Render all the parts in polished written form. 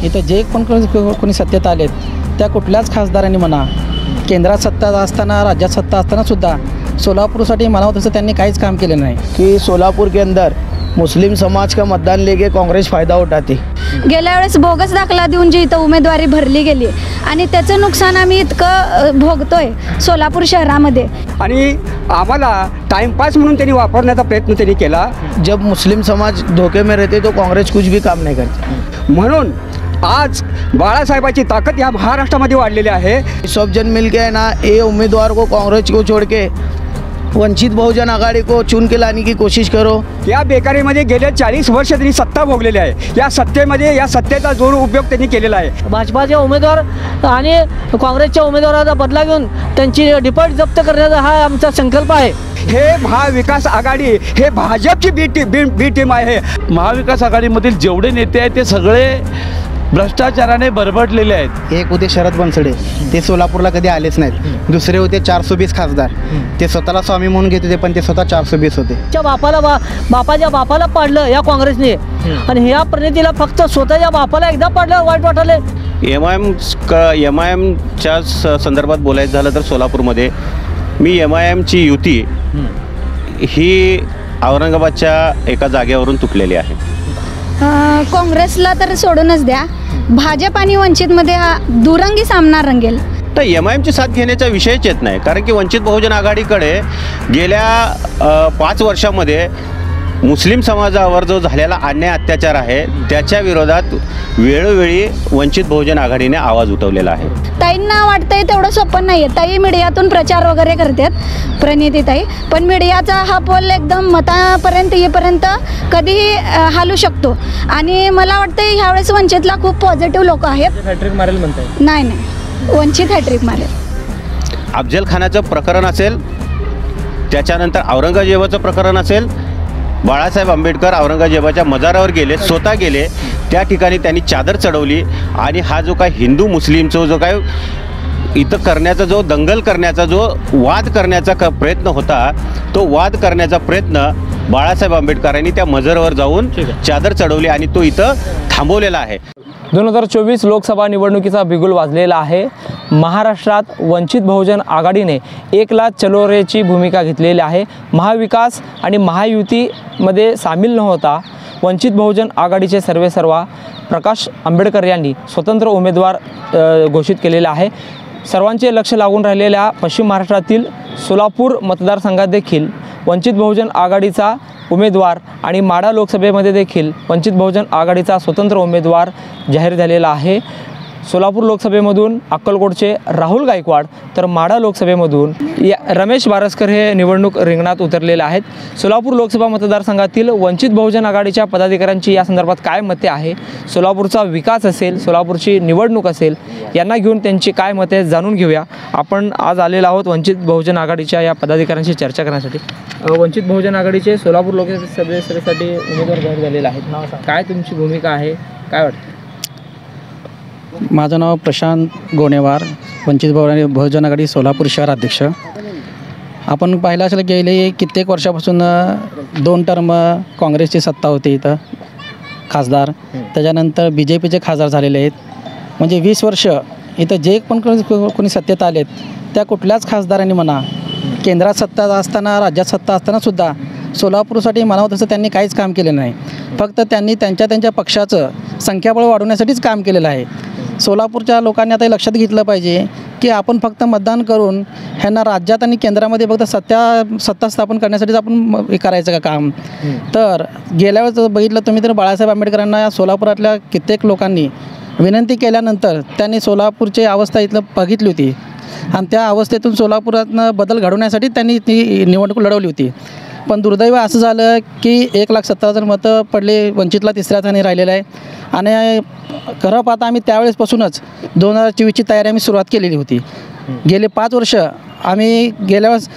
इथं जे पण कोणी सत्तेत आलेत त्या कुठल्याच खासदारांनी म्हणा केंद्रात सत्ता असताना राज्यात सत्ता असताना सुद्धा सोलापुरसाठी म्हणावं तसं त्यांनी काहीच काम केलं नाही। कि सोलापुर के अंदर मुस्लिम समाज का मतदान लेके कांग्रेस फ़ायदा उठाती। गेल्या वेळेस बोगस दाखला देऊन जी इथं उमेदवारी भरली गेली आणि त्याचं नुकसान आम्ही इतकं भोगतोय सोलापूर शहरामध्ये। आणि आम्हाला टाइमपास म्हणून त्यांनी वापरण्याचा प्रयत्न त्यांनी केला। जब मुस्लिम समाज धोखे में रहते तो कांग्रेस कुछ भी काम नहीं करती। म्हणून आज बाळासाहेबांची ताकद या महाराष्ट्रामध्ये वाढलेली आहे। सब जन मिल के ना ये उम्मीदवार को कांग्रेस को छोड़ के वंचित बहुजन आघाड़ी को चुन के लाने की कोशिश करो। या बेकारीमध्ये गेले 40 वर्ष त्यांनी सत्ता भोगलेली आहे। या सत्तेमध्ये या सत्तेचा जोर उपयोग त्यांनी केलेला आहे। भाजपाचे उमेदवार आणि काँग्रेसच्या उमेदवाराचा बदला घेऊन त्यांची डिपॉझिट जप्त करण्याचा हा आमचा संकल्प आहे। हे महाविकास आघाडी हे भाजपची बी टीम आहे। महाविकास आघाडीमधील जेवढे नेते आहेत ते सगळे भ्रष्टाचाराने बरबडलेले आहेत। एक होते शरद बनसोडे, ते सोलापूरला कधी आलेच नाहीत। दुसरे होते 420 खासदार, ते स्वतःला स्वामी म्हणून घेत होते पण ते स्वतः 420 होते। बापाच्या बापाला पाडलं या काँग्रेसने आणि ह्या प्रणितीला फक्त स्वतःच्या बापाला एकदा पाडलं वाईट वाटले। एमआयएमच्या संदर्भात बोलायचं झालं तर सोलापूरमध्ये मी एमआयएमची युती ही औरंगाबादच्या एका जागेवरून तुटलेली आहे। काँग्रेसला तर सोडूनच द्या, भाजप आणि वंचितमध्ये हा दुरंगी सामना रंगेल। तर एमआयएमची साथ घेण्याचा विषयच येत नाही, कारण की वंचित बहुजन आघाडीकडे गेल्या 5 वर्षामध्ये मुस्लिम समाजावर जो झालेला अन्याय अत्याचार आहे त्याच्या विरोधात वेळोवेळी वंचित बहुजन आघाडीने आवाज उठवलेला आहे। ताईंना वाटतंय तेवढं सोपं नाही आहे। ताई मीडियातून प्रचार वगैरे करतात प्रणितीताई, पण मीडियाचा हा पोल एकदम मतापर्यंत येईपर्यंत कधीही हालू शकतो। आणि मला वाटतं ह्यावेळेस वंचितला खूप पॉझिटिव्ह लोक आहेत। हॅट्रिक मारेल म्हणताय? नाही, वंचित हॅट्रिक मारेल। अफजल खानाचं प्रकरण असेल, त्याच्यानंतर औरंगजेबाचं प्रकरण असेल, बाळासाहेब आंबेडकर औरंगजेबाच्या मजारावर गेले, स्वतः गेले, त्या ठिकाणी त्यांनी चादर चढवली आणि हा जो काय हिंदू मुस्लिमचा जो काय इथं करण्याचा जो दंगल करण्याचा जो वाद करण्याचा प्रयत्न होता, तो वाद करण्याचा प्रयत्न बाळासाहेब आंबेडकरांनी त्या मजारावर जाऊन चादर चढवली आणि तो इथं थांबवलेला आहे। 2024 लोकसभा निवडणुकीचा बिगुल वाजलेला आहे। महाराष्ट्रात वंचित बहुजन आघाडीने एकला चलो रेची भूमिका घेतलेली आहे। महाविकास आणि महायुतीमध्ये सामील न होता वंचित बहुजन आघाडीचे सर्वेसर्वा प्रकाश आंबेडकर यांनी स्वतंत्र उमेदवार घोषित केलेला आहे। सर्वांचे लक्ष लागून राहिलेल्या पश्चिम महाराष्ट्रातील सोलापूर मतदारसंघात देखील वंचित बहुजन आघाडीचा उमेदवार आणि माढा लोकसभेमध्ये देखील वंचित बहुजन आघाडीचा स्वतंत्र उमेदवार जाहीर झालेला आहे। सोलापूर लोकसभेमधून अक्कलकोटचे राहुल गायकवाड तर माढा लोकसभेमधून रमेश बारसकर हे निवडणूक रिंगणात उतरलेले आहेत। सोलापूर लोकसभा मतदारसंघातील वंचित बहुजन आघाडीच्या पदाधिकाऱ्यांची या संदर्भात काय मते आहे, सोलापूरचा विकास असेल, सोलापूरची निवडणूक असेल, यांना घेऊन त्यांची काय मते जाणून घेऊया। आपण आज आलेलो आहोत वंचित बहुजन आघाडीच्या या पदाधिकाऱ्यांशी चर्चा करण्यासाठी। वंचित बहुजन आघाडीचे सोलापूर लोकसभेसाठी उमेदवार जाहीर झालेले आहेत, काय तुमची भूमिका आहे, काय वाटतं? माझं नाव प्रशांत गोनेवार, वंचित बहुजन आघाडी सोलापूर शहर अध्यक्ष। आपण पाहिलं असेल गेले कित्येक वर्षापासून 2 टर्म काँग्रेसची सत्ता होती इथं खासदार, त्याच्यानंतर BJPचे खासदार झालेले आहेत। म्हणजे 20 वर्ष इथं जे पण कोणी सत्तेत आलेत त्या कुठल्याच खासदारांनी म्हणा केंद्रात सत्ता असताना राज्यात सत्ता असताना सुद्धा सोलापूरसाठी म्हणावं तसं त्यांनी काहीच काम केलं नाही। फक्त त्यांनी त्यांच्या पक्षाचं संख्याबळ वाढवण्यासाठीच काम केलेलं आहे। सोलापूरच्या लोकांनी आता लक्षात घेतलं पाहिजे की आपण फक्त मतदान करून ह्यांना राज्यात आणि केंद्रामध्ये फक्त सत्ता स्थापन करण्यासाठीच आपण करायचं का काम। तर गेल्या वेळेस बघितलं तुम्ही तर बाळासाहेब आंबेडकरांना या सोलापुरातल्या कित्येक लोकांनी विनंती केल्यानंतर त्यांनी सोलापूरची अवस्था इथलं बघितली होती आणि त्या अवस्थेतून सोलापुरातनं बदल घडवण्यासाठी त्यांनी ती निवडणूक लढवली होती। पण दुर्दैव असं झालं की 1,17,000 मतं पडले, वंचितला 3ऱ्या स्थानी राहिलेलं आहे। आणि खरं पाहता आम्ही त्यावेळेसपासूनच 2024ची तयारी आम्ही सुरुवात केलेली होती। गेले 5 वर्ष आम्ही गेल्या वेळेस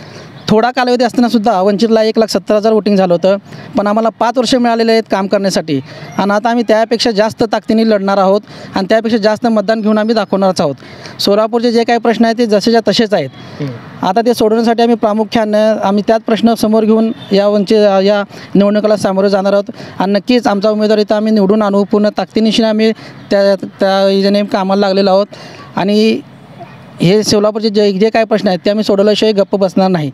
थोडा कालावधी असतानासुद्धा वंचितला 1,70,000 वोटिंग झालं होतं, पण आम्हाला 5 वर्ष मिळालेले आहेत काम करण्यासाठी आणि आता आम्ही त्यापेक्षा जास्त ताकदीने लढणार आहोत आणि त्यापेक्षा जास्त मतदान घेऊन आम्ही दाखवणारच आहोत. सोलापूरचे जे काही प्रश्न आहेत ते जसेच्या तसेच आहेत. आता ते सोडवण्यासाठी आम्ही प्रामुख्यानं आम्ही त्याच प्रश्न समोर घेऊन या निवडणुकीला सामोरे जाणार आहोत आणि नक्कीच आमचा उमेदवार इथं आम्ही निवडून आणू. पूर्ण ताकदीनिशी आम्ही त्या योजने कामाला लागलेलो आहोत आणि हे सोलापूरचे जे काही प्रश्न आहेत ते आम्ही सोडवल्याशिवाय गप्प बसणार नाही.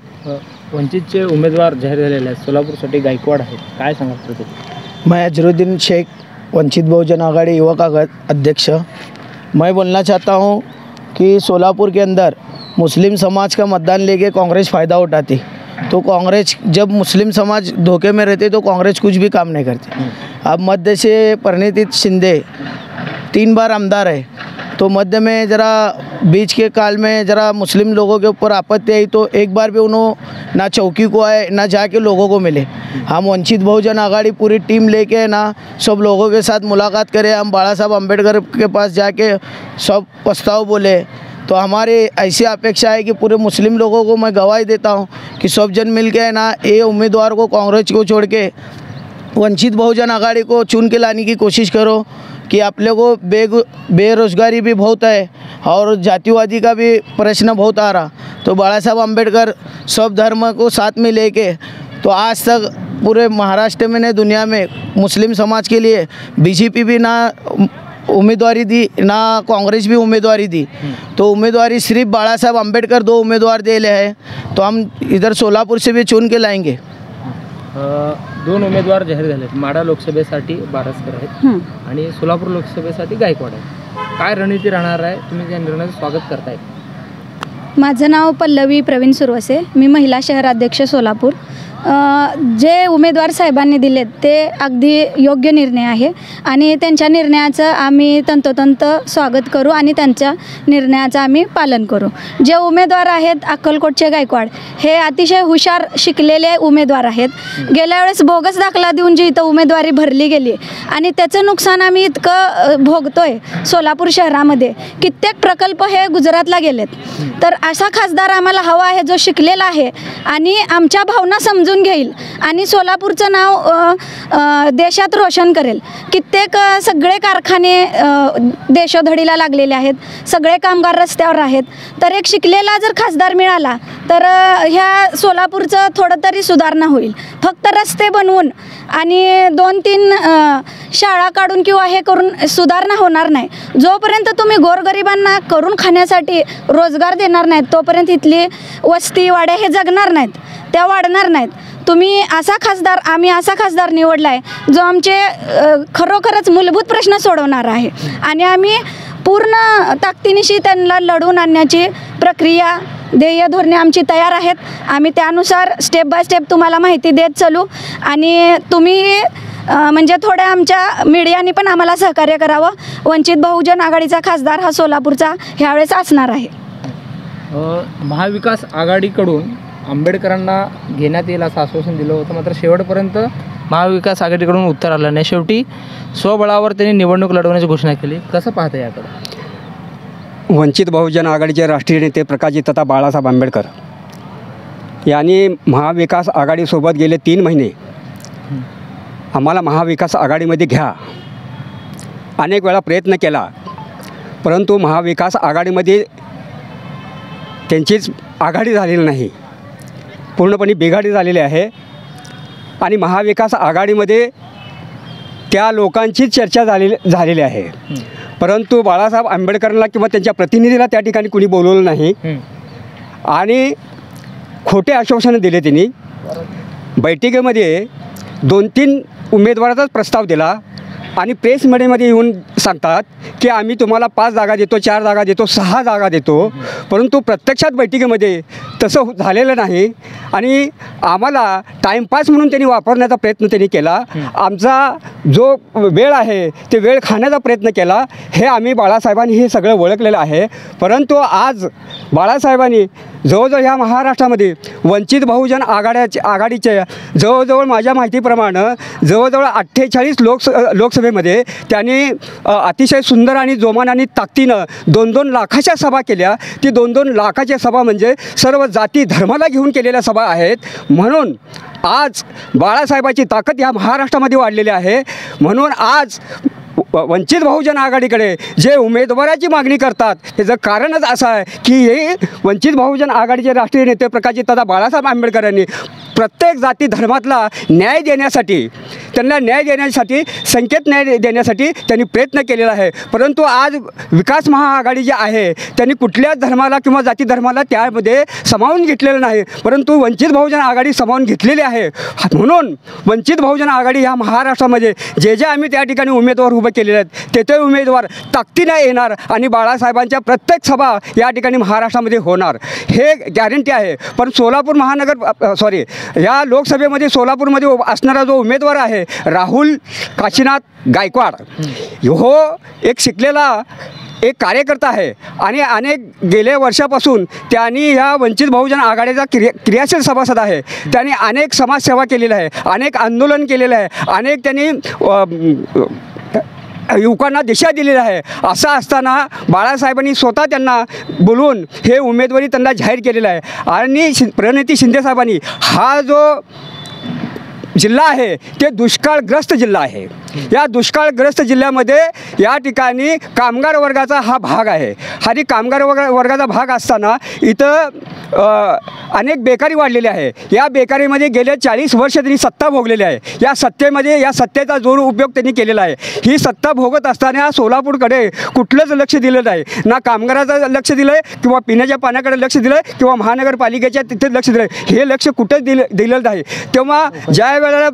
वंचितचे उमेदवार जाहीर झालेले आहेत, सोलापूरसाठी गायकवाड आहेत, काय सांगत होते? मैं अजरुद्दीन शेख, वंचित बहुजन आघाड़ी युवक अध्यक्ष. मैं बोलना चाहता हूँ कि सोलापुर के अंदर मुस्लिम समाज का मतदान लेके कांग्रेस फ़ायदा उठाती, तो कांग्रेस जब मुस्लिम समाज धोखे में रहते तो कांग्रेस कुछ भी काम नहीं करती. अब मध्य से परिणीति शिंदे 3 बार आमदार है, तो मध्य में ज़रा बीच के काल में ज़रा मुस्लिम लोगों के ऊपर आपत्ति आई तो एक बार भी उन्होंने ना चौकी को आए ना जाके लोगों को मिले. हम वंचित बहुजन आघाड़ी पूरी टीम लेके ना सब लोगों के साथ मुलाकात करें. हम बाला साहब अम्बेडकर के पास जाके सब प्रस्ताव बोले. तो हमारी ऐसी अपेक्षा है कि पूरे मुस्लिम लोगों को मैं गवाही देता हूँ कि सब जन मिल के ना ये उम्मीदवार को कांग्रेस को छोड़ के वंचित बहुजन आघाड़ी को चुन के लाने की कोशिश करो कि आप लोगों को बेरोज़गारी भी बहुत है और जातिवादी का भी प्रश्न बहुत आ रहा. तो बाला साहब अम्बेडकर सब धर्म को साथ में लेके तो आज तक पूरे महाराष्ट्र में ने दुनिया में मुस्लिम समाज के लिए बीजेपी भी ना उम्मीदवारी दी ना कांग्रेस भी उम्मीदवारी दी. तो उम्मीदवारी सिर्फ बाला साहब अम्बेडकर 2 उम्मीदवार दे ले है. तो हम इधर सोलापुर से भी चुन के लाएंगे. 2 उमेदवार जाहीर झाले, माढा लोकसभेसाठी बारसकर आहेत आणि सोलापूर लोकसभेसाठी गायकवाड आहे. काय रणनीती राहणार आहे, तुम्ही त्या निर्णयाचं स्वागत करताय? माझं नाव पल्लवी प्रवीण सुरवसे, मी महिला शहराध्यक्ष सोलापूर. जे उमेदवार साहेबांनी दिलेत ते अगदी योग्य निर्णय आहे आणि त्यांच्या निर्णयाचं आम्ही तंतोतंत स्वागत करू आणि त्यांच्या निर्णयाचं आम्ही पालन करू. जे उमेदवार आहेत अक्कलकोटचे गायकवाड हे अतिशय हुशार शिकलेले उमेदवार आहेत. गेल्या वेळेस बोगस दाखला देऊन जी इथं उमेदवारी भरली गेली आणि त्याचं नुकसान आम्ही इतकं भोगतोय सोलापूर शहरामध्ये. कित्येक प्रकल्प हे गुजरातला गेलेत. तर असा खासदार आम्हाला हवा आहे जो शिकलेला आहे आणि आमच्या भावना समजून घेईल आणि सोलापूरचं नाव देशात रोशन करेल. कित्येक सगळे कारखाने देशोधडीला लागलेले आहेत, सगळे कामगार रस्त्यावर आहेत. तर एक शिकलेला जर खासदार मिळाला तर ह्या सोलापूरचं थोडं तरी सुधारणा होईल. फक्त रस्ते बनवून आणि 2-3 शाळा काढून किंवा हे करून सुधारणा होणार नाही. जोपर्यंत तुम्ही गोरगरिबांना करून खाण्यासाठी रोजगार देणार नाहीत तोपर्यंत इथली वस्ती वाड्या हे जगणार नाहीत, त्या वाढणार नाहीत. तुम्ही आम्ही असा खासदार निवडला आहे जो आमचे खरोखरच मूलभूत प्रश्न सोडवणार आहे आणि आम्ही पूर्ण ताकदीनिशी त्यांना लढवून आणण्याची प्रक्रिया ध्येय धोरणे आमची तयार आहेत. आम्ही त्यानुसार स्टेप बाय स्टेप तुम्हाला माहिती देत चालू आणि तुम्ही म्हणजे थोड्या आमच्या मीडियाने पण आम्हाला सहकार्य करावं. वंचित बहुजन आघाडीचा खासदार हा सोलापूरचा ह्यावेळेस असणार आहे. महाविकास आघाडीकडून आंबेडकरांना घेण्यात येईल असं आश्वासन दिलं होतं, मात्र शेवटपर्यंत महाविकास आघाडीकडून उत्तर आलं नाही. शेवटी स्वबळावर त्यांनी निवडणूक लढवण्याची घोषणा केली. कसं पाहता याकडे? वंचित बहुजन आघाडीचे राष्ट्रीय नेते प्रकाशजी बाळासाहेब आंबेडकर यांनी महाविकास आघाडीसोबत गेले 3 महिने आम्हाला महाविकास आघाडीमध्ये घ्या अनेक वेळा प्रयत्न केला, परंतु महाविकास आघाडीमध्ये त्यांचीच आघाडी झालेली नाही, पूर्णपणे बिघाडी झालेली आहे. आणि महाविकास आघाडीमध्ये त्या लोकांचीच चर्चा झालेली आहे, परंतु बाळासाहेब आंबेडकरांना किंवा त्यांच्या प्रतिनिधीला त्या ठिकाणी कुणी बोलवलं नाही आणि खोटे आश्वासनं दिले. त्यांनी बैठकीमध्ये 2-3 उमेदवाराचाच प्रस्ताव दिला आणि प्रेस मीडियामध्ये येऊन सांगतात की आम्ही तुम्हाला 5 जागा देतो, 4 जागा देतो, 6 जागा देतो, परंतु प्रत्यक्षात बैठकीमध्ये तसं झालेलं नाही आणि आम्हाला टाईमपास म्हणून त्यांनी वापरण्याचा प्रयत्न त्यांनी केला. आमचा जो वेळ आहे ते वेळ खाण्याचा प्रयत्न केला. हे आम्ही बाळासाहेबांनी हे सगळं ओळखलेलं आहे. परंतु आज बाळासाहेबांनी जवळजवळ ह्या महाराष्ट्रामध्ये वंचित बहुजन आघाडीच्या जवळजवळ माझ्या माहितीप्रमाणे जवळजवळ 48 लोकसभेमध्ये त्यांनी अतिशय सुंदर आणि जोमान आणि ताकदीनं 2-2 लाखाच्या सभा केल्या. ती 2-2 लाखाच्या सभा म्हणजे सर्व जाती धर्माला घेऊन केलेल्या सभा आहेत. म्हणून आज बाळासाहेबांची ताकद या महाराष्ट्रामध्ये वाढलेली आहे. म्हणून आज वंचित बहुजन आघाडीकडे जे उमेदवाराची मागणी करतात त्याचं कारणच असं आहे की हे वंचित बहुजन आघाडीचे राष्ट्रीय नेते प्रकाशजितदादा बाळासाहेब आंबेडकरांनी प्रत्येक जाती धर्मातला न्याय देण्यासाठी, त्यांना न्याय देण्यासाठी, संकेत न्याय देण्यासाठी त्यांनी प्रयत्न केलेला आहे. परंतु आज विकास महाआघाडी जी आहे त्यांनी कुठल्याच धर्माला किंवा जाती धर्माला त्यामध्ये सामावून घेतलेलं नाही, परंतु वंचित बहुजन आघाडी सामावून घेतलेली आहे. म्हणून वंचित बहुजन आघाडी ह्या महाराष्ट्रामध्ये जे आम्ही त्या ठिकाणी उमेदवार उभे केलेले आहेत ते उमेदवार ताकदीने येणार आणि बाळासाहेबांच्या प्रत्येक सभा या ठिकाणी महाराष्ट्रामध्ये होणार, हे गॅरंटी आहे. पण सोलापूर महानगर या लोकसभेमध्ये सोलापूरमध्ये असणारा जो उमेदवार आहे राहुल काशीनाथ गायकवाड, हो एक शिकलेला एक कार्यकर्ता आहे आणि अनेक गेल्या वर्षापासून त्यांनी ह्या वंचित बहुजन आघाडीचा क्रियाशील सभासद आहे. त्यांनी अनेक समाजसेवा केलेली आहे, अनेक आंदोलन केलेलं आहे, अनेक त्यांनी युवकांना दिशा दिलेली आहे. असं असताना बाळासाहेबांनी स्वतः त्यांना बोलवून हे उमेदवारी त्यांना जाहीर केलेलं आहे. आणि प्रणिती शिंदेसाहेबांनी हा जो जिल्हा आहे ते दुष्काळग्रस्त जिल्हा आहे. या दुष्काळग्रस्त जिल्ह्यामध्ये या ठिकाणी कामगार वर्गाचा हा भाग आहे. आणि कामगार वर्गाचा भाग असताना इथं अनेक बेकारी वाढलेली आहे. या बेकारीमध्ये गेले 40 वर्ष त्यांनी सत्ता भोगलेली आहे. या सत्तेमध्ये या सत्तेचा जोर उपयोग त्यांनी केलेला आहे. ही सत्ता भोगत असताना सोलापूरकडे कुठलंच लक्ष दिलं नाही, ना कामगाराचं लक्ष दिलं आहे किंवा पिण्याच्या पाण्याकडे लक्ष दिलं आहे किंवा महानगरपालिकेच्या तिथे लक्ष दिलं आहे, हे लक्ष कुठंच दिलं नाही. तेव्हा ज्या वेळेला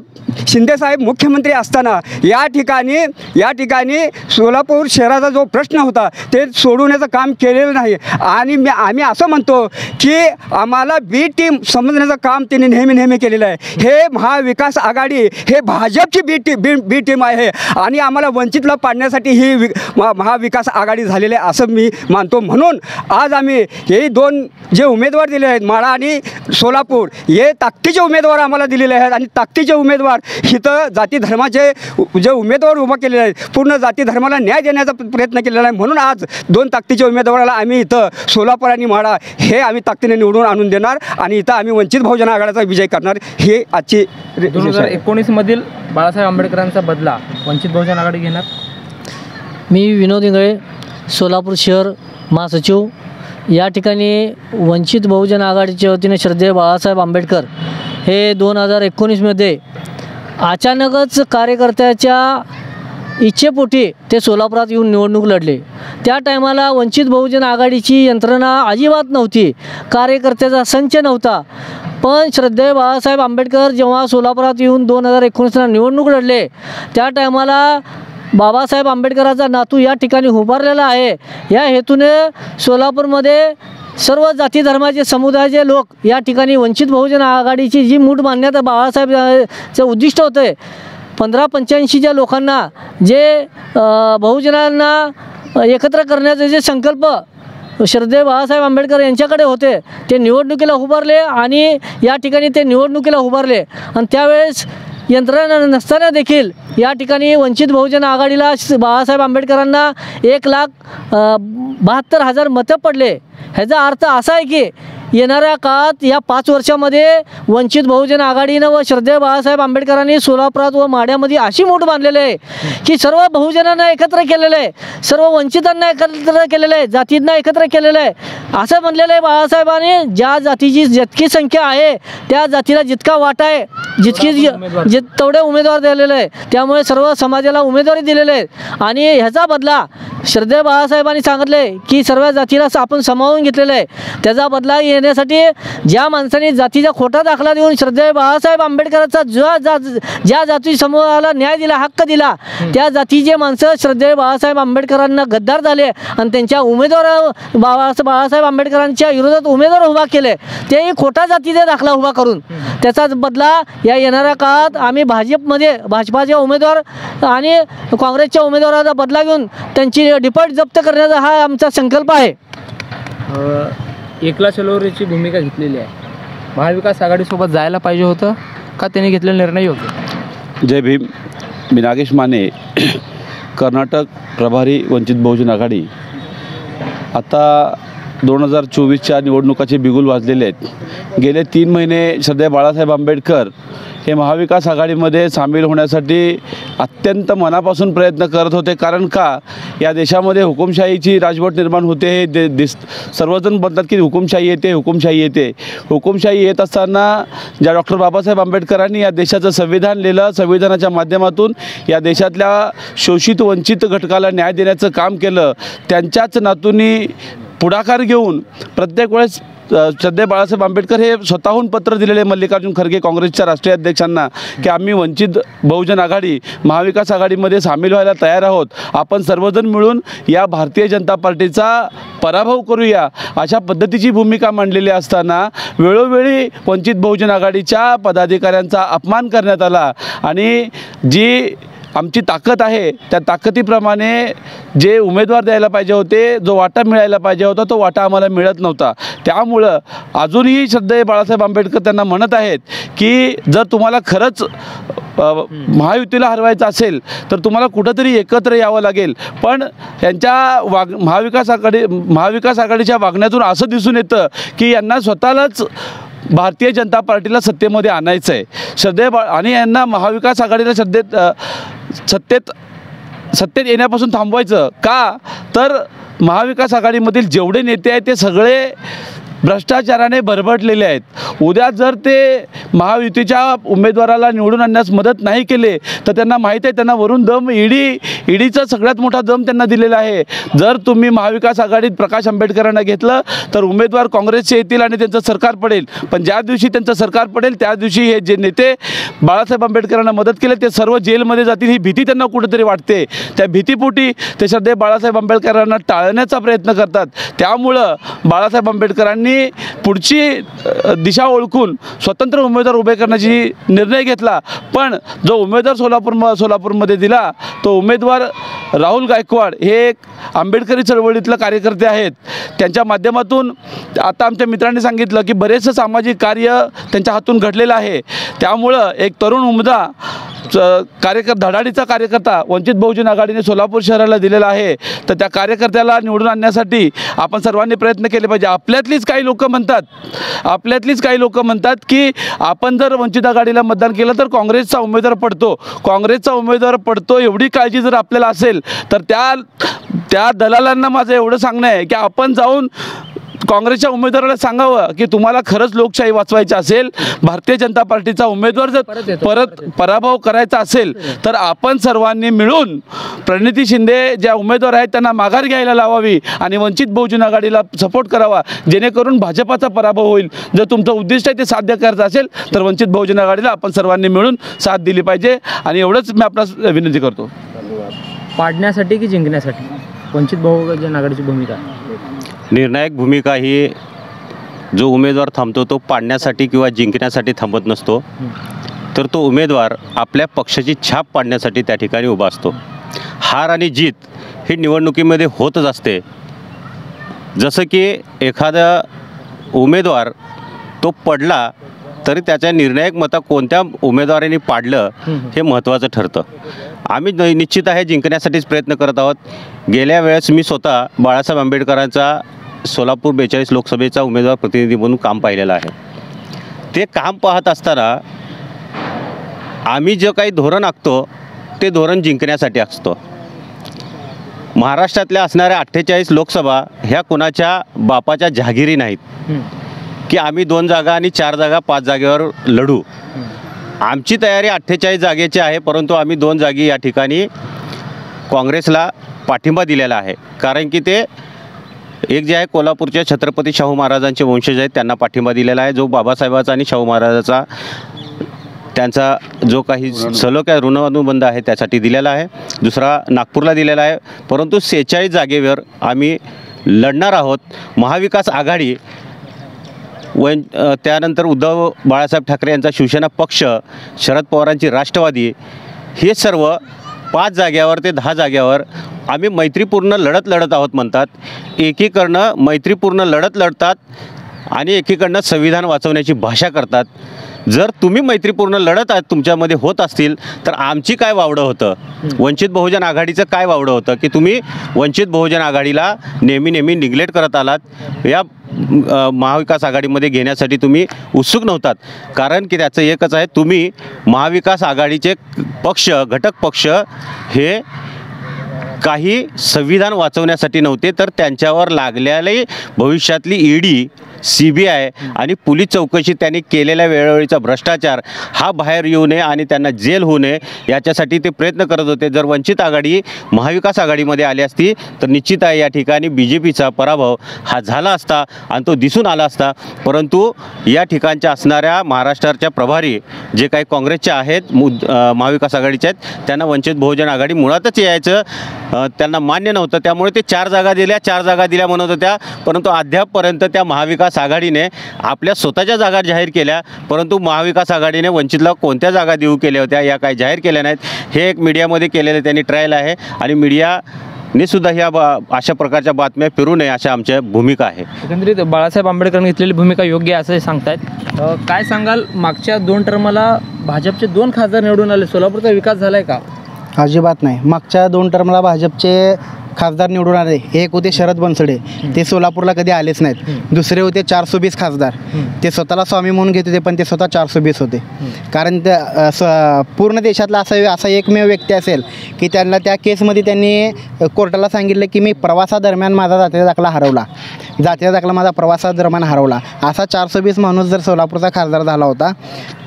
शिंदेसाहेब मुख्यमंत्री असताना या ठिकाणी सोलापूर शहराचा जो प्रश्न होता ते सोडवण्याचं काम केलेलं नाही. आणि आम्ही असं म्हणतो की आम्हाला बी टीम समजण्याचं काम त्यांनी नेहमी केलेलं आहे. हे महाविकास आघाडी हे भाजपची बी टीम आहे आणि आम्हाला वंचितला पाडण्यासाठी ही महाविकास आघाडी झालेली आहे असं मी मानतो. म्हणून आज आम्ही हे 2 जे उमेदवार दिले आहेत माढा आणि सोलापूर, हे ताकदीचे उमेदवार आम्हाला दिलेले आहेत. आणि ताकदीचे उमेदवार इथं जाती धर्माचे जे उमेदवार उभा केलेले आहेत, पूर्ण जाती धर्माला न्याय देण्याचा प्रयत्न केलेला आहे. म्हणून आज 2 ताकदीच्या उमेदवाराला आम्ही इथं सोलापूर आणि माढा हे आम्ही ताकदीने निवडून आणून देणार आणि इथं आम्ही वंचित बहुजन आघाडीचा विजय करणार. हे आजची 2019मधील बाळासाहेब आंबेडकरांचा बदला वंचित बहुजन आघाडी घेणार. मी विनोद इंगळे, सोलापूर शहर महासचिव. या ठिकाणी वंचित बहुजन आघाडीच्या वतीने श्रद्धेय बाळासाहेब आंबेडकर हे 2019मध्ये अचानकच कार्यकर्त्याच्या इच्छेपोटी ते सोलापुरात येऊन निवडणूक लढले. त्या टायमाला वंचित बहुजन आघाडीची यंत्रणा अजिबात नव्हती, कार्यकर्त्याचा संच नव्हता. पण श्रद्धेय बाळासाहेब आंबेडकर जेव्हा सोलापुरात येऊन 2019ला निवडणूक लढले त्या टायमाला बाबासाहेब आंबेडकरांचा नातू या ठिकाणी उभारलेला आहे. या हेतूने सोलापूरमध्ये सर्व जाती धर्माचे समुदायाचे लोक या ठिकाणी वंचित बहुजन आघाडीची जी मूठ बांधण्यात बाळासाहेबचं उद्दिष्ट होते, 1585च्या लोकांना जे बहुजनांना एकत्र करण्याचे जे संकल्प श्रद्धेय बाळासाहेब आंबेडकर यांच्याकडे होते ते निवडणुकीला उभारले आणि या ठिकाणी ते निवडणुकीला उभारले. आणि त्यावेळेस यंत्रणा नसताना देखील या ठिकाणी वंचित बहुजन आघाडीला बाळासाहेब आंबेडकरांना 1,72,000 मतं पडले. ह्याचा अर्थ असा आहे की येणाऱ्या काळात या 5 वर्षामध्ये वंचित बहुजन आघाडीनं व श्रद्धेय बाळासाहेब आंबेडकरांनी सोलापुरात व माढ्यामध्ये अशी मूठ बांधलेली आहे की सर्व बहुजनांना एकत्र केलेलं आहे, सर्व वंचितांना एकत्र केलेलं आहे, जातींना एकत्र केलेलं आहे. असं म्हणलेलं आहे बाळासाहेबांनी, ज्या जातीची जितकी संख्या आहे त्या जातीला जितका वाटा आहे तेवढे उमेदवार दिलेले आहे. त्यामुळे सर्व समाजाला उमेदवारी दिलेले आहेत आणि ह्याचा बदला श्रद्धेय बाळासाहेबांनी सांगितले की सर्व जातीला आपण सामावून घेतलेलं आहे. त्याचा बदला येण्यासाठी ज्या माणसांनी जातीचा खोटा दाखला देऊन श्रद्धेय बाळासाहेब आंबेडकरांचा ज्या जाती समूहाला न्याय दिला, हक्क दिला, त्या जातीचे माणसं श्रद्धेय बाळासाहेब आंबेडकरांना गद्दार झाले आणि त्यांच्या उमेदवार बाळासाहेब आंबेडकरांच्या विरोधात उमेदवार उभा केले, तेही खोटा जातीचा दाखला उभा करून. त्याचाच बदला या येणाऱ्या काळात आम्ही भाजपाचे उमेदवार आणि काँग्रेसच्या उमेदवाराचा बदला घेऊन त्यांची डिपॉझिट जप्त करण्याचा हा आमचा संकल्प आहे. एकला चलोरेची भूमिका घेतलेली आहे. महाविकास आघाडीसोबत जायला पाहिजे होतं का त्यांनी घेतलेला निर्णय योग्य? जय भीम. मी नागेश माने, कर्नाटक प्रभारी वंचित बहुजन आघाडी आता 2024च्या निवडणुकाचे बिगुल वाजलेले आहेत। गेले 3 महिने श्रद्धेय बाळासाहेब आंबेडकर हे महाविकास आघाडीमध्ये सामील होण्यासाठी अत्यंत मनापासून प्रयत्न करत होते। कारण का या देशामध्ये हुकुमशाहीची राजवट निर्माण होते हे सर्वजण म्हणतात की हुकुमशाही येते, हुकुमशाही येते। हुकुमशाही येत असताना ज्या डॉक्टर बाबासाहेब आंबेडकरांनी या देशाचं संविधान लिहिलं, संविधानाच्या माध्यमातून या देशातल्या शोषित वंचित घटकाला न्याय देण्याचं काम केलं, त्यांच्याच नातूंनी पुढाकार घेऊन प्रत्येक वेळेस श्रद्धेय बाळासाहेब आंबेडकर हे स्वतःहून पत्र दिलेले मल्लिकार्जुन खरगे काँग्रेसच्या राष्ट्रीय अध्यक्षांना की आम्ही वंचित बहुजन आघाडी महाविकास आघाडीमध्ये सामील व्हायला तयार आहोत, आपण सर्वजण मिळून या भारतीय जनता पार्टीचा पराभव करूया, अशा पद्धतीची भूमिका मांडलेली असताना वेळोवेळी वंचित बहुजन आघाडीच्या पदाधिकाऱ्यांचा अपमान करण्यात आला आणि जी आमची ताकद आहे त्या ताकदीप्रमाणे जे उमेदवार द्यायला पाहिजे होते, जो वाटा मिळायला पाहिजे होता तो वाटा आम्हाला मिळत नव्हता। त्यामुळं अजूनही श्रद्धेय बाळासाहेब आंबेडकर त्यांना म्हणत आहेत की जर तुम्हाला खरंच महायुतीला हरवायचं असेल तर तुम्हाला कुठंतरी एकत्र यावं लागेल। पण त्यांच्या महाविकास आघाडीच्या वागण्यातून असं दिसून येतं की यांना स्वतःलाच भारतीय जनता पार्टीला सत्तेमध्ये आणायचं आहे आणि यांना महाविकास आघाडीला सत्तेत येण्यापासून थांबवायचं का, तर महाविकास आघाडीमधील जेवढे नेते आहेत ते सगळे भ्रष्टाचाराने भरभटलेले आहेत। उद्या जर ते महायुतीच्या उमेदवाराला निवडून आणण्यास मदत नाही केले तर त्यांना माहीत आहे त्यांना वरून दम ईडीचा सगळ्यात मोठा दम त्यांना दिलेला आहे। जर तुम्ही महाविकास आघाडीत प्रकाश आंबेडकरांना घेतलं तर उमेदवार काँग्रेसचे येतील आणि त्यांचं सरकार पडेल, पण ज्या दिवशी त्यांचं सरकार पडेल त्या दिवशी हे जे नेते बाळासाहेब आंबेडकरांना मदत केले ते सर्व जेलमध्ये जातील, ही भीती त्यांना कुठेतरी वाटते। त्या भीतीपोटी ते श्रद्धेय बाळासाहेब आंबेडकरांना टाळण्याचा प्रयत्न करतात। त्यामुळं बाळासाहेब आंबेडकरांनी पुढची दिशा ओळखून स्वतंत्र उमेदवार उभे करण्याची निर्णय घेतला, पण जो उमेदवार सोलापूरमध्ये दिला तो उमेदवार राहुल गायकवाड हे एक आंबेडकरी चळवळीतले कार्यकर्ते आहेत। त्यांच्या माध्यमातून आता आमच्या मित्रांनी सांगितलं की बरेचसे सामाजिक कार्य त्यांच्या हातून घडलेलं आहे। त्यामुळं एक तरुण उमदा धडाडीचा कार्यकर्ता वंचित बहुजन आघाडीने सोलापूर शहराला दिलेला आहे, तर त्या कार्यकर्त्याला निवडून आणण्यासाठी आपण सर्वांनी प्रयत्न केले पाहिजे। आपल्यातलीच काही लोक म्हणतात की आपण जर वंचित आघाडीला मतदान केलं तर काँग्रेसचा उमेदवार पडतो एवढी काळजी जर आपल्याला असेल तर त्या दलालांना माझं एवढं सांगणं आहे की आपण जाऊन काँग्रेसच्या उमेदवाराला सांगावं की तुम्हाला खरंच लोकशाही वाचवायची असेल, भारतीय जनता पार्टीचा उमेदवार जर परत पराभव करायचा असेल तर आपण सर्वांनी मिळून प्रणिती शिंदे ज्या उमेदवार आहेत त्यांना माघार घ्यायला लावावी आणि वंचित बहुजन आघाडीला सपोर्ट करावा, जेणेकरून भाजपाचा पराभव होईल। जर तुमचं उद्दिष्ट आहे ते साध्य करायचं असेल तर वंचित बहुजन आघाडीला आपण सर्वांनी मिळून साथ दिली पाहिजे आणि एवढंच मी आपणास विनंती करतो। पाडण्यासाठी की जिंकण्यासाठी वंचित बहुजन आघाडीची भूमिका? निर्णायक भूमिका ही जो उमेदवार थांबतो तो पाडण्यासाठी किंवा जिंकण्यासाठी थांबत नसतो, तर तो उमेदवार आपल्या पक्षाची छाप पाडण्यासाठी त्या ठिकाणी उभा असतो। हार आणि जीत ही निवडणुकीमध्ये होतच असते। जसं की एखादा उमेदवार तो पडला तरी त्याच्या निर्णायक मतं कोणत्या उमेदवाराने पाडलं हे महत्त्वाचं ठरतं। आम्ही निश्चित आहे जिंकण्यासाठीच प्रयत्न करत आहोत। गेल्या वेळेस मी स्वतः बाळासाहेब आंबेडकरांचा सोलापूर 42 लोकसभेचा उमेदवार प्रतिनिधी म्हणून काम पाहिलेलं आहे। ते काम पाहत असताना आम्ही जे काही धोरण आखतो ते धोरण जिंकण्यासाठी असतो। महाराष्ट्रातल्या असणाऱ्या 48 लोकसभा ह्या कुणाच्या बापाच्या जहागिरी नाहीत की आम्ही 2 जागा आणि 4 जागा 5 जागेवर लढू। आमची तयारी 48 जागेची आहे, परंतु आम्ही 2 जागी या ठिकाणी काँग्रेसला पाठिंबा दिलेला आहे। कारण की ते एक जे आहे कोल्हापूरच्या छत्रपती शाहू महाराजांचे वंशज आहेत त्यांना पाठिंबा दिलेला आहे, जो बाबासाहेबाचा आणि शाहू महाराजाचा त्यांचा जो काही सलोख आहे ऋणानुबंध आहे त्यासाठी दिलेला आहे। दुसरा नागपूरला दिलेला आहे, परंतु 46 जागेवर आम्ही लढणार आहोत। महाविकास आघाडी त्यानंतर उद्धव बाळासाहेब ठाकरे यांचा शिवसेना पक्ष, शरद पवारांची राष्ट्रवादी, हे सर्व 5 जाग्यावर ते 10 जाग्यावर आम्ही मैत्रीपूर्ण लढत आहोत म्हणतात। एकीकडनं मैत्रीपूर्ण लढतात आणि एकीकडनं संविधान वाचवण्याची भाषा करतात। जर तुम्ही मैत्रीपूर्ण लढत तुमच्यामध्ये होत असतील तर आमची काय वावडं होतं, वंचित बहुजन आघाडीचं काय वावडं होतं की तुम्ही वंचित बहुजन आघाडीला नेहमी नेग्लेक्ट करत आलात. या महाविकास आघाडीमध्ये घेण्यासाठी तुम्ही उत्सुक नव्हतात. कारण की त्याचं एकच आहे, तुम्ही महाविकास आघाडीचे पक्ष घटक पक्ष हे काही संविधान वाचवण्यासाठी नव्हते, तर त्यांच्यावर लागलेली भविष्यातली ईडी, CBI आणि पोलीस चौकशी त्यांनी केलेल्या वेळोवेळीचा भ्रष्टाचार हा बाहेर येऊ नये आणि त्यांना जेल होऊ नये याच्यासाठी ते प्रयत्न करत होते. जर वंचित आघाडी महाविकास आघाडीमध्ये आली असती तर निश्चित आहे या ठिकाणी BJPचा पराभव हा झाला असता आणि तो दिसून आला असता. परंतु या ठिकाणच्या असणाऱ्या महाराष्ट्राच्या प्रभारी जे काही काँग्रेसच्या आहेत, महाविकास आघाडीचे आहेत, त्यांना वंचित बहुजन आघाडी मुळातच यायचं त्यांना मान्य नव्हतं. त्यामुळे ते 4 जागा दिल्या म्हणत होत्या. परंतु अद्यापपर्यंत त्या महाविकास आघाडीने आपल्या स्वतःच्या जागा जाहीर केल्या, परंतु महाविकास आघाडीने वंचितला कोणत्या जागा देऊ केल्या होत्या या काही जाहीर केल्या नाहीत. हे एक मीडियामध्ये केलेलं त्यांनी ट्रायल आहे आणि मीडियाने सुद्धा ह्या अशा प्रकारच्या बातम्या फिरू नये अशा आमच्या भूमिका आहे. एकंदरीत बाळासाहेब आंबेडकरांनी घेतलेली भूमिका योग्य आहे असं सांगतायत. काय सांगाल, मागच्या 2 टर्मला भाजपचे 2 खासदार निवडून आले, सोलापूरचा विकास झाला आहे का? अजिबात नाही. मागच्या 2 टर्मला भाजपचे खासदार निवडून आले. एक होते शरद बनसोडे, ते सोलापूरला कधी आलेच नाहीत. दुसरे होते 420 खासदार, ते स्वतःला स्वामी म्हणून घेत होते, पण ते स्वतः 420 होते. कारण पूर्ण देशातला असा एकमेव व्यक्ती असेल की त्यांना त्या केसमध्ये त्यांनी कोर्टाला सांगितलं की मी प्रवासादरम्यान माझा जातीचा दाखला हरवला, माझा प्रवासादरम्यान हरवला. असा 420 माणूस जर सोलापूरचा खासदार झाला होता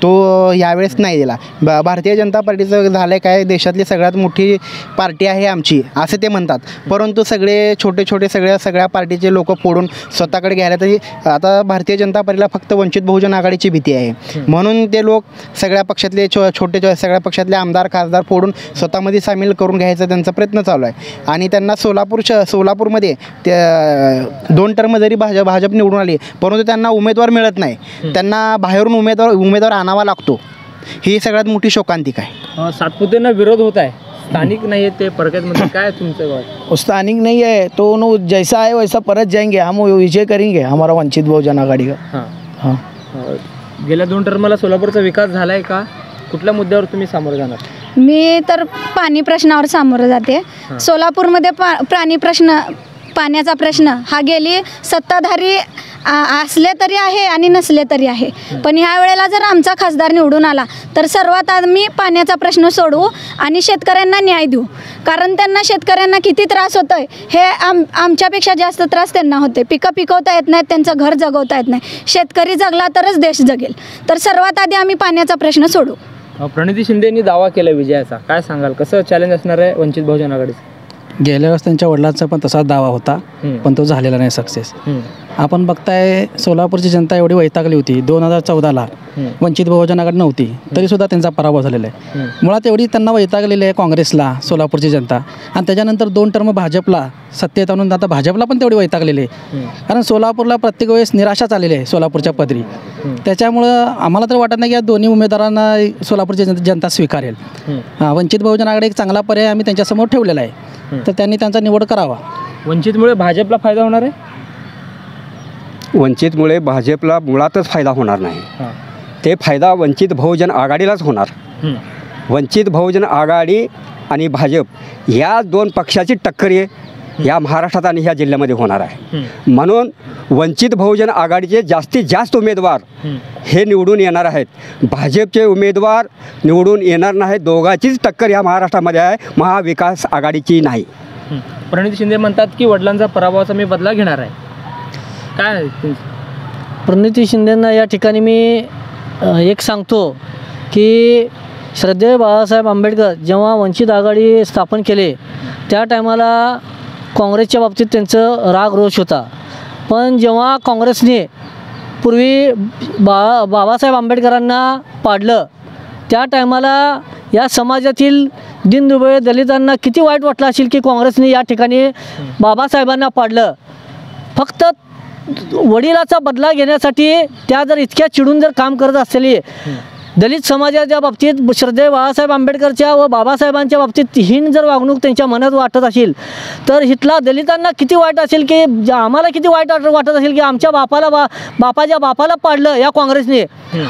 तो यावेळेस नाही दिला. भारतीय जनता पार्टीचं झालं काय, देशातली सगळ्यात मोठी पार्टी आहे आमची असं ते म्हणतात, परंतु सगळे छोटे सगळ्या पार्टीचे लोक फोडून स्वतःकडे घ्यायला. तरी आता भारतीय जनता पार्टीला फक्त वंचित बहुजन आघाडीची भीती आहे, म्हणून ते लोक सगळ्या पक्षातले सगळ्या पक्षातले आमदार खासदार फोडून स्वतःमध्ये सामील करून घ्यायचा त्यांचा प्रयत्न चालू आहे. आणि त्यांना सोलापूरमध्ये 2 टर्म जरी भाजप निवडून आली, परंतु त्यांना उमेदवार मिळत नाही. त्यांना बाहेरून उमेदवार आणावा लागतो. ही सगळ्यात मोठी शोकांतिका आहे. सातपुतेंना विरोध होत आहे, स्थानिक नाही आहे ते परकेतमध्ये. काय तुमचं गाव? स्थानिक नहीं है तो जैसा है वैसा परत जाएंगे, हम विजय करेंगे हमारा वंचित बहुजन आघाड़ी का. हां, गेल्या 2 टर्मला सोलापूरचा विकास झाला आहे का? कुठल्या मुद्द्यावर तुम्ही सामोरं जाणार? मी तर पाणी प्रश्नावर सामोरं जाते. सोलापूरमध्ये पाण्याचा प्रश्न हा गेली सत्ताधारी असले तरी आहे आणि नसले तरी आहे, पण ह्या वेळेला जर आमचा खासदार निवडून आला तर सर्वात आम्ही पाण्याचा प्रश्न सोडवू आणि शेतकऱ्यांना न्याय देऊ. कारण शेतकऱ्यांना किती त्रास होतोय हे आमच्यापेक्षा जास्त त्रास त्यांना होते. पिकं पिकवता येत नाहीत, त्यांचं घर जगवता येत नाही. शेतकरी जगला तरच देश जगेल. तर सर्वात आधी आम्ही पाण्याचा प्रश्न सोडवू. प्रणिती शिंदेंनी दावा केला विजयाचा, काय सांगाल, कसं चॅलेंज असणार आहे वंचित बहुजन आघाडीचं? गेल्या वेळेस त्यांच्या वडिलांचा पण तसाच दावा होता, पण तो झालेला नाही सक्सेस. आपण बघताय सोलापूरची जनता एवढी वैतागली होती. 2014ला वंचित बहुजन आघाडी नव्हती तरीसुद्धा त्यांचा पराभव झालेला आहे. मुळात एवढी त्यांना वैतागलेली आहे काँग्रेसला सोलापूरची जनता. आणि त्याच्यानंतर 2 टर्म भाजपला सत्तेत आणून आता भाजपला पण तेवढी वैतागलेली आहे. कारण सोलापूरला प्रत्येक वेळेस निराशाच आलेली आहे सोलापूरच्या पदरी. त्याच्यामुळं आम्हाला तर वाटत नाही की या दोन्ही उमेदवारांना सोलापूरची जनता स्वीकारेल. वंचित बहुजन आघाडी एक चांगला पर्याय आम्ही त्यांच्यासमोर ठेवलेला आहे, तर त्यांनी त्यांचा निवड करावा. वंचितमुळे भाजपला फायदा होणार आहे? वंचितमुळे भाजपला मुळातच फायदा होणार नाही. ते फायदा वंचित बहुजन आघाडीलाच होणार. वंचित बहुजन आघाडी आणि भाजप या 2 पक्षाची टक्कर या महाराष्ट्रात आणि ह्या जिल्ह्यामध्ये होणार आहे. म्हणून वंचित बहुजन आघाडीचे जास्तीत जास्त उमेदवार हे निवडून येणार आहेत. भाजपचे उमेदवार निवडून येणार नाहीत. दोघांचीच टक्कर या महाराष्ट्रामध्ये आहे, महाविकास आघाडीची नाही. प्रणिती शिंदे म्हणतात की वडिलांचा पराभवाचा मी बदला घेणार आहे. काय प्रणिती शिंदेंना या ठिकाणी मी एक सांगतो की श्रद्धेय बाळासाहेब आंबेडकर जेव्हा वंचित आघाडी स्थापन केले त्या टायमाला काँग्रेसच्या बाबतीत त्यांचं राग रोष होता. पण जेव्हा काँग्रेसने पूर्वी बाबासाहेब आंबेडकरांना पाडलं त्या टायमाला या समाजातील दीनदुबळे दलितांना किती वाईट वाटलं असेल की काँग्रेसने या ठिकाणी बाबासाहेबांना पाडलं. फक्त वडिलाचा बदला घेण्यासाठी त्या जर इतक्या चिडून जर काम करत असलेली दलित समाजाच्या बाबतीत श्रद्धेय बाळासाहेब आंबेडकरच्या व बाबासाहेबांच्या बाबतीत हीन जर वागणूक त्यांच्या मनात वाटत असेल तर इथला दलितांना किती वाईट असेल की आम्हाला किती वाईट वाटत असेल की आमच्या बापाच्या बापाला पाडलं या काँग्रेसने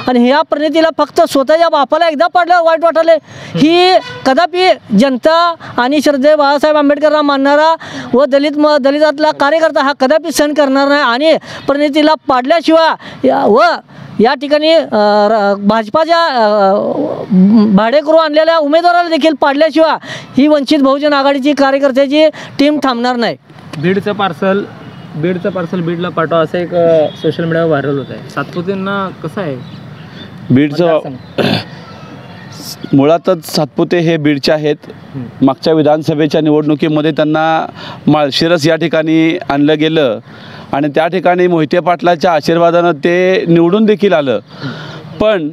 आणि ह्या प्रणितीला फक्त स्वतःच्या बापाला एकदा पाडलं वाईट वाटले. ही कदापि जनता आणि श्रद्धेय बाळासाहेब आंबेडकरला मानणारा व दलितातला कार्यकर्ता हा कदापि सहन करणार नाही आणि प्रणितीला पाडल्याशिवाय व या ठिकाणी भाजपाच्या भाडेकरू आणलेल्या उमेदवाराला देखील पाडल्याशिवाय ही वंचित बहुजन आघाडीची कार्यकर्त्याची टीम थांबणार नाही. बीडचं पार्सल बीडला पाठवा असं एक सोशल मीडियावर व्हायरल होत आहे. सातपुतेंना कसं आहे बीडचं मुळातच सातपुते हे बीडचे आहेत. मागच्या विधानसभेच्या निवडणुकीमध्ये त्यांना माळशिरस या ठिकाणी आणलं गेलं आणि त्या ठिकाणी मोहिते पाटलाच्या आशीर्वादानं ते निवडून देखील आलं. पण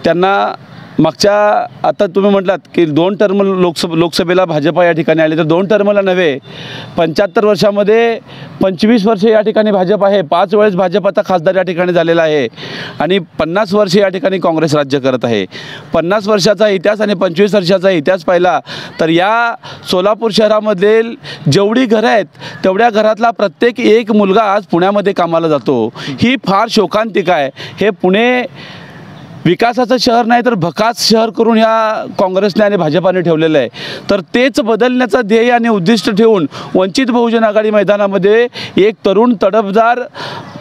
त्यांना मागच्या आता तुम्ही म्हटलात की 2 टर्म लोकसभेला भाजपा या ठिकाणी आले तर 2 टर्मला नव्हे 75 वर्षामध्ये 25 वर्षे या ठिकाणी भाजप आहे. 5 वेळेस भाजपाचा खासदार या ठिकाणी झालेला आहे आणि 50 वर्षे या ठिकाणी काँग्रेस राज्य करत आहे. 50 वर्षाचा इतिहास आणि 25 वर्षाचा इतिहास पाहिला तर या सोलापूर शहरामधील जेवढी घरं आहेत तेवढ्या घरातला प्रत्येक एक मुलगा आज पुण्यामध्ये कामाला जातो. ही फार शोकांतिक आहे. हे पुणे विकासाचं शहर नाही तर भकास शहर करून ह्या काँग्रेसने आणि भाजपाने ठेवलेलं आहे. तर तेच बदलण्याचं ध्येय आणि उद्दिष्ट ठेवून वंचित बहुजन आघाडी मैदानामध्ये एक तरुण तडफदार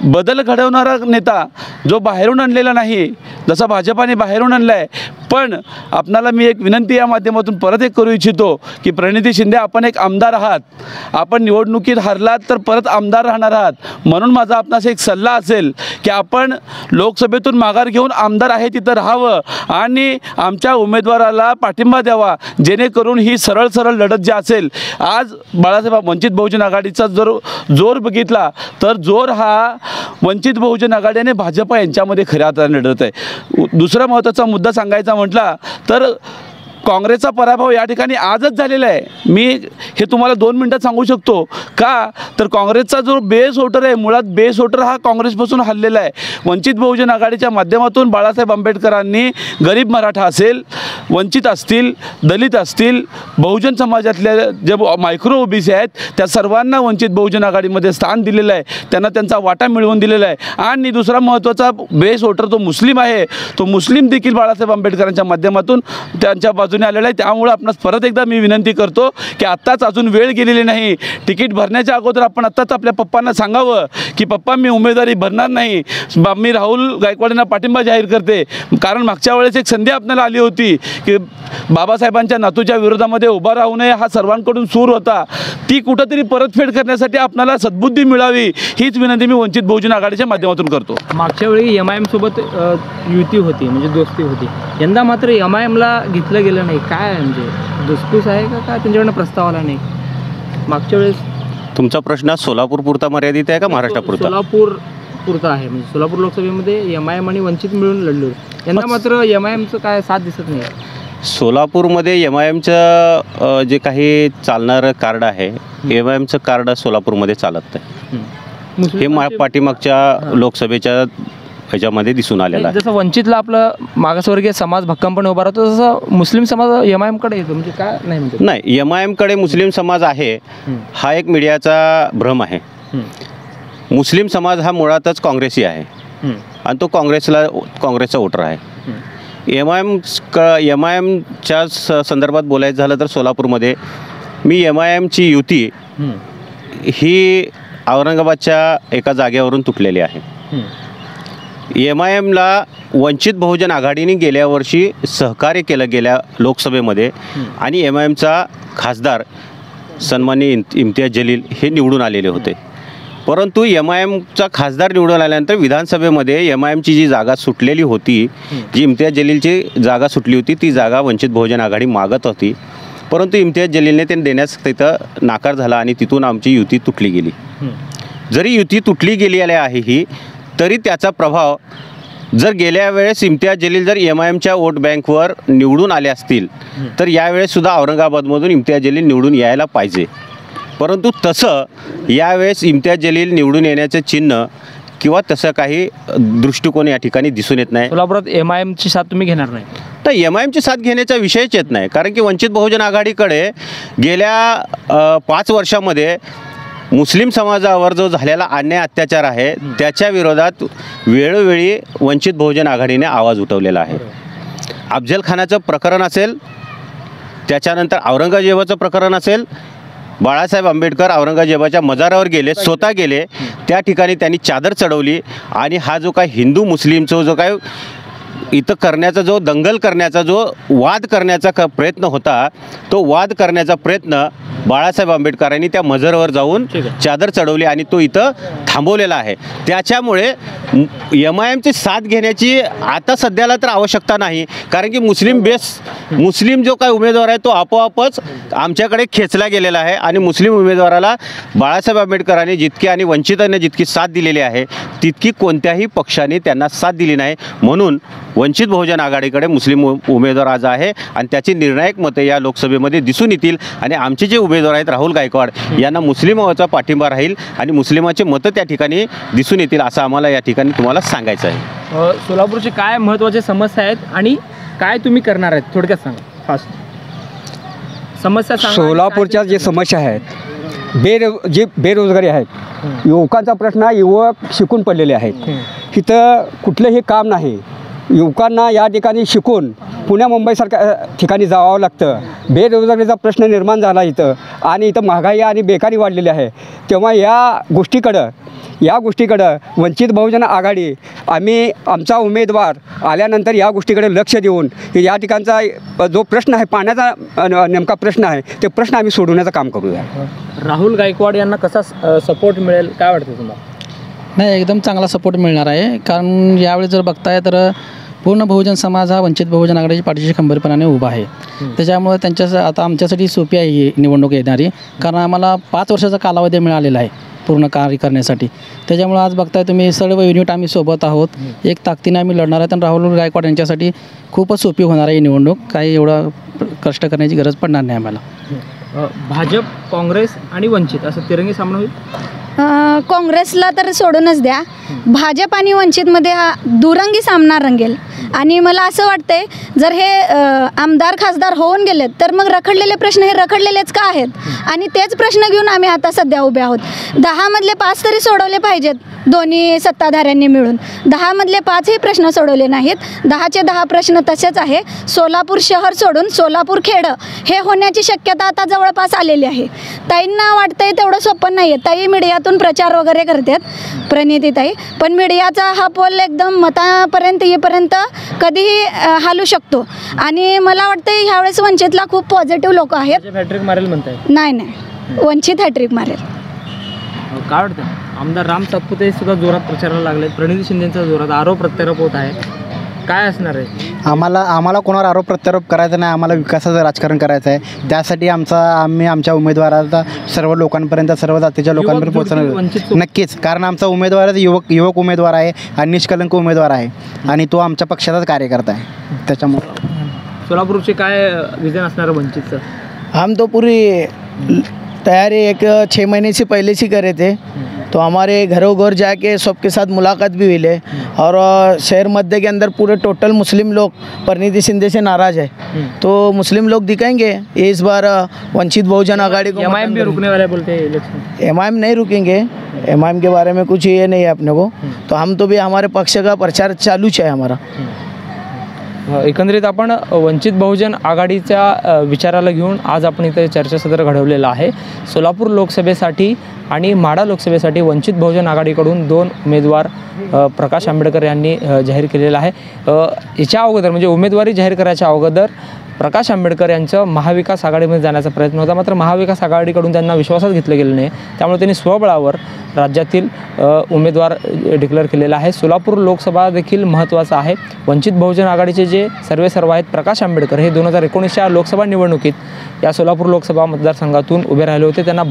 बदल घडवणारा नेता जो बाहेरून आणलेला नाही जसा भाजपाने बाहेरून आणला आहे. पण आपणाला मी एक विनंती या माध्यमातून परत एक करू इच्छितो की प्रणिती शिंदे आपण एक आमदार आहात. आपण निवडणुकीत हरलात तर परत आमदार राहणार आहात. म्हणून माझा आपणास एक सल्ला असेल की आपण लोकसभेतून माघार घेऊन आमदार आहे तिथं राहावं आणि आमच्या उमेदवाराला पाठिंबा द्यावा जेणेकरून ही सरळ लढत जी असेल. आज बाळासाहेब वंचित बहुजन आघाडीचा जर जोर बघितला तर जोर हा वंचित बहुजन आघाडी आणि भाजपा यांच्यामध्ये खऱ्या अर्थाने लढत आहे. दुसरा महत्त्वाचा मुद्दा सांगायचा म्हटला तर काँग्रेसचा पराभव या ठिकाणी आजच झालेला आहे. मी हे तुम्हाला 2 मिनटात सांगू शकतो. का तर काँग्रेसचा जो बेस वोटर आहे मुळात बेस वोटर हा काँग्रेसपासून हल्लेला आहे. वंचित बहुजन आघाडीच्या माध्यमातून बाळासाहेब आंबेडकरांनी गरीब मराठा असेल वंचित असतील दलित असतील बहुजन समाजातल्या जे मायक्रो ओबीसी आहेत त्या सर्वांना वंचित बहुजन आघाडीमध्ये स्थान दिलेलं आहे. त्यांना त्यांचा वाटा मिळवून दिलेला आहे. आणि दुसरा महत्त्वाचा बेस वोटर तो मुस्लिम आहे. तो मुस्लिम देखील बाळासाहेब आंबेडकरांच्या माध्यमातून त्यांच्या बाजूने आलेला आहे. त्यामुळे आपणास परत एकदा मी विनंती करतो की आत्ताच अजून वेळ गेलेली नाही. तिकीट भरण्याच्या अगोदर आपण आत्ताच आपल्या पप्पांना सांगावं की पप्पा मी उमेदवारी भरणार नाही. मी राहुल गायकवाडांना पाठिंबा जाहीर करते. कारण मागच्या वेळेस एक संधी आपल्याला आली होती की बाबासाहेबांच्या नातूच्या विरोधामध्ये उभा राहू नये हा सर्वांकडून सूर होता. ती कुठंतरी परतफेड करण्यासाठी आपल्याला सद्बुद्धी मिळावी हीच विनंती मी वंचित बहुजन आघाडीच्या माध्यमातून करतो. मागच्या वेळी MIM सोबत युती होती म्हणजे दोस्ती होती. यंदा मात्र MIMला घेतलं गेलं नाही. काय म्हणजे दुसपूस आहे का काय त्यांच्याकडनं प्रस्ताव आला नाही? मागच्या वेळेस तुमचा प्रश्न सोलापूर पुरता मर्यादित आहे का महाराष्ट्रापुरता? सोलापूर पुरता आहे म्हणजे सोलापूर लोकसभेमध्ये MIM आणि वंचित मिळून लढले होते. यंदा मात्र MIMचं काय साथ दिसत नाही. सोलापूरमध्ये MIMचं जे काही चालणारं कार्ड आहे MIMचं कार्ड सोलापूरमध्ये चालत नाही. हे पाठीमागच्या लोकसभेच्या ह्याच्यामध्ये दिसून आलेलं आहे. जसं वंचितला आपलं मागासवर्गीय समाज भक्कमपणे उभा राहतो तसं मुस्लिम समाज MIMकडे येतो म्हणजे काय नाही म्हणजे नाही MIMकडे मुस्लिम समाज आहे हा एक मीडियाचा भ्रम आहे. मुस्लिम समाज हा मुळातच काँग्रेसी आहे आणि तो काँग्रेसचा वोटर आहे. MIMच्या संदर्भात बोलायचं झालं तर सोलापूरमध्ये मी MIMची युती ही औरंगाबादच्या एका जागेवरून तुटलेली आहे. MIMला वंचित बहुजन आघाडीने गेल्या वर्षी सहकार्य केलं गेल्या लोकसभेमध्ये आणि MIMचा खासदार सन्माननीय इम्तियाज जलील हे निवडून आलेले होते. परंतु MIMचा खासदार निवडून आल्यानंतर विधानसभेमध्ये MIMची जी जागा सुटलेली होती जी इम्तियाज जलीलची जागा सुटली होती ती जागा वंचित बहुजन आघाडी मागत होती. परंतु इम्तियाज जलीलने ते देण्यास तिथं नाकार झाला आणि तिथून आमची युती तुटली गेली. जरी युती तुटली गेली आहे ही तरी त्याचा प्रभाव जर गेल्या वेळेस इम्तियाज जलील जर MIMच्या वोट बँकवर निवडून आले असतील तर यावेळेससुद्धा औरंगाबादमधून इम्तियाज जलील निवडून यायला पाहिजे. परंतु तसं यावेळेस इम्तियाज जलील निवडून येण्याचं चिन्ह किंवा तसं काही दृष्टिकोन या ठिकाणी दिसून येत नाही. सोलापुरात MIMची साथ तुम्ही घेणार नाही? तर MIMची साथ घेण्याचा विषयच येत नाही, कारण की वंचित बहुजन आघाडीकडे गेल्या 5 वर्षामध्ये मुस्लिम समाजावर जो झालेला अन्याय अत्याचार आहे त्याच्या विरोधात वेळोवेळी वंचित बहुजन आघाडीने आवाज उठवलेला आहे. अफजल खानाचं प्रकरण असेल, त्याच्यानंतर औरंगजेबाचं प्रकरण असेल, बाळासाहेब आंबेडकर औरंगजेबाच्या मजारावर गेले, स्वतः गेले, त्या ठिकाणी त्यांनी चादर चढवली आणि हा जो काय हिंदू मुस्लिमचा जो काय इथं करण्याचा जो दंगल करण्याचा जो वाद करण्याचा प्रयत्न होता, तो वाद करण्याचा प्रयत्न बाळासाहेब आंबेडकरांनी त्या मजरवर जाऊन चादर चढवली आणि तो इथं थांबवलेला आहे. त्याच्यामुळे MIMची साथ घेण्याची आता सध्याला तर आवश्यकता नाही, कारण की मुस्लिम जो काही उमेदवार आहे तो आपोआपच आमच्याकडे खेचला गेलेला आहे आणि मुस्लिम उमेदवाराला बाळासाहेब आंबेडकरांनी जितकी आणि वंचितांनी जितकी साथ दिलेली आहे तितकी कोणत्याही पक्षाने त्यांना साथ दिली नाही. म्हणून वंचित बहुजन आघाडीकडे मुस्लिम उमेदवार आज आहे आणि त्याची निर्णायक मते या लोकसभेमध्ये दिसून येतील आणि आमचे जे उमेदवार आहेत राहुल गायकवाड यांना मुस्लिमाचा पाठिंबा राहील आणि मुस्लिमाचे मतं त्या ठिकाणी दिसून येतील असं आम्हाला या ठिकाणी तुम्हाला सांगायचं आहे. सोलापूरची काय महत्त्वाच्या समस्या आहेत आणि काय तुम्ही करणार आहेत थोडक्यात सांगा. फास्ट समस्या सांगा. सोलापूरच्या जे समस्या आहेत, जे बेरोजगारी आहेत, युवकांचा प्रश्न, युवक शिकून पडलेले आहेत, इथं कुठलंही काम नाही. युवकांना या ठिकाणी शिकून पुण्या मुंबईसारख्या ठिकाणी जावं लागतं. बेरोजगारीचा प्रश्न निर्माण झाला इथं आणि इथं महागाई आणि बेकारी वाढलेली आहे. तेव्हा या गोष्टीकडं वंचित बहुजन आघाडी आम्ही आमचा उमेदवार आल्यानंतर या गोष्टीकडे लक्ष देऊन या ठिकाणचा जो प्रश्न आहे, पाण्याचा नेमका प्रश्न आहे, ते प्रश्न आम्ही सोडवण्याचं काम करूया. राहुल गायकवाड यांना कसा सपोर्ट मिळेल काय वाटतं तुम्हाला? नाही, एकदम चांगला सपोर्ट मिळणार आहे, कारण यावेळी जर बघताय तर पूर्ण बहुजन समाज हा वंचित बहुजन आघाडीच्या पाठीशी खंबीरपणाने उभा आहे. त्याच्यामुळे आता आमच्यासाठी सोपी आहे ही निवडणूक येणारी, कारण आम्हाला 5 वर्षाचा कालावधी मिळालेला आहे पूर्ण कार्य करण्यासाठी. त्याच्यामुळे आज बघताय तुम्ही सर्व युनिट आम्ही सोबत आहोत, एक ताकदीने आम्ही लढणार आहेत आणि राहुल गायकवाड यांच्यासाठी खूपच सोपी होणार आहे ही निवडणूक. काही एवढं कष्ट करण्याची गरज पडणार नाही आम्हाला. भाजप, काँग्रेस आणि वंचित असं तिरंगी सामना होईल? काँग्रेसला तर सोडूनच द्या, भाजप आणि वंचितमध्ये हा दुरंगी सामना रंगेल. आणि मला असं वाटतंय जर हे आमदार खासदार होऊन गेलेत तर मग रखडलेले प्रश्न हे रखडलेलेच का आहेत आणि तेच प्रश्न घेऊन आम्ही आता सध्या उभे आहोत. 10 मधले 5 तरी सोडवले पाहिजेत दोन्ही सत्ताधाऱ्यांनी मिळून. 10 मधले 5ही प्रश्न सोडवले नाहीत. 10चे 10 प्रश्न तसेच आहे. सोलापूर शहर सोडून सोलापूर खेडं हे होण्याची शक्यता आता जवळपास आलेली आहे. ताईंना वाटतंय तेवढं सोपं नाही आहे. ताई मीडियातून प्रचार वगैरे करतात, प्रणितीताई, पण मीडियाचा हा पोल एकदम मतापर्यंत येईपर्यंत कधीही हालू शकतो. आणि मला वाटतं ह्यावेळेस वंचितला खूप पॉझिटिव्ह लोक आहेत. हॅट्रिक मारेल म्हणताय? नाही, वंचित हॅट्रिक मारेल. काय वाटतं? आमदार राम सातपुते सुद्धा जोरात प्रचाराला लागले, प्रणिती शिंदेचा जोरात आरोप प्रत्यारोप होत आहे, काय असणार आहे? आम्हाला कोणावर आरोप प्रत्यारोप करायचा नाही, आम्हाला विकासाचं राजकारण करायचं आहे. त्यासाठी आम्ही आमच्या उमेदवाराचा सर्व लोकांपर्यंत, सर्व जातीच्या लोकांपर्यंत पोहोचणार नक्कीच, कारण आमचा उमेदवार युवक उमेदवार आहे आणि निष्कलंक उमेदवार आहे आणि तो आमच्या पक्षाचाच कार्यकर्ता आहे. त्याच्यामुळे सोलापूरचे काय विजन असणार वंचितचं? हम तो पूरी तैयारी एक 6 महीने से पहले से करे थे, तो हमारे घरों घर जाके सबके साथ मुलाकात भी हुई है और शहर मध्य के अंदर पूरे टोटल मुस्लिम लोग प्रणिती शिंदे से नाराज़ है. तो मुस्लिम लोग दिखाएंगे ये इस बार वंचित बहुजन आघाड़ी को. MIM भी रुकने वाले बोलते हैं इलेक्शन? MIM नहीं रुकेंगे, MIM के बारे में कुछ ये नहीं है अपने को. तो हम तो भी हमारे पक्ष का प्रचार चालू है हमारा. एकंदरीत आपण वंचित बहुजन आघाडीच्या विचाराला घेऊन आज आपण इथे चर्चासत्र घडवलेलं आहे. सोलापूर लोकसभेसाठी आणि माढा लोकसभेसाठी वंचित बहुजन आघाडीकडून 2 उमेदवार प्रकाश आंबेडकर यांनी जाहीर केलेला आहे. याच्या अगोदर म्हणजे उमेदवारी जाहीर करायच्या अगोदर प्रकाश आंबेडकर यांचं महाविकास आघाडीमध्ये जाण्याचा प्रयत्न होता, मात्र महाविकास आघाडीकडून त्यांना विश्वासात घेतलं गेलं नाही. त्यामुळे त्यांनी स्वबळावर राज्यातील उमेदवार डिक्लेअर केलेला आहे. सोलापूर लोकसभा देखील महत्त्वाचा आहे. वंचित बहुजन आघाडीचे जे सर्वेसर्वा आहेत प्रकाश आंबेडकर हे 2019च्या लोकसभा निवडणुकीत या सोलापूर लोकसभा मतदारसंघातून उभे राहिले होते. त्यांना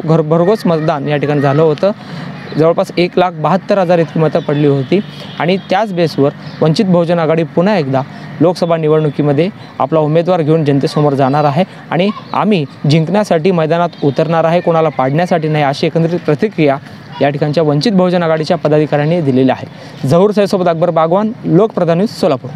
भरघोस मतदान या ठिकाणी झालं होतं. जवळपास 1,72,000 इतकी मतं पडली होती आणि त्याच बेसवर वंचित बहुजन आघाडी पुन्हा एकदा लोकसभा निवडणुकीमध्ये आपला उमेदवार घेऊन जनतेसमोर जाणार आहे आणि आम्ही जिंकण्यासाठी मैदानात उतरणार आहे, कोणाला पाडण्यासाठी नाही, अशी एकंदरीत प्रतिक्रिया या ठिकाणच्या वंचित बहुजन आघाडीच्या पदाधिकाऱ्यांनी दिलेले आहे. झहूर सैयदसोबत अकबर बागवान, लोकप्रधान न्यूज, सोलापूर.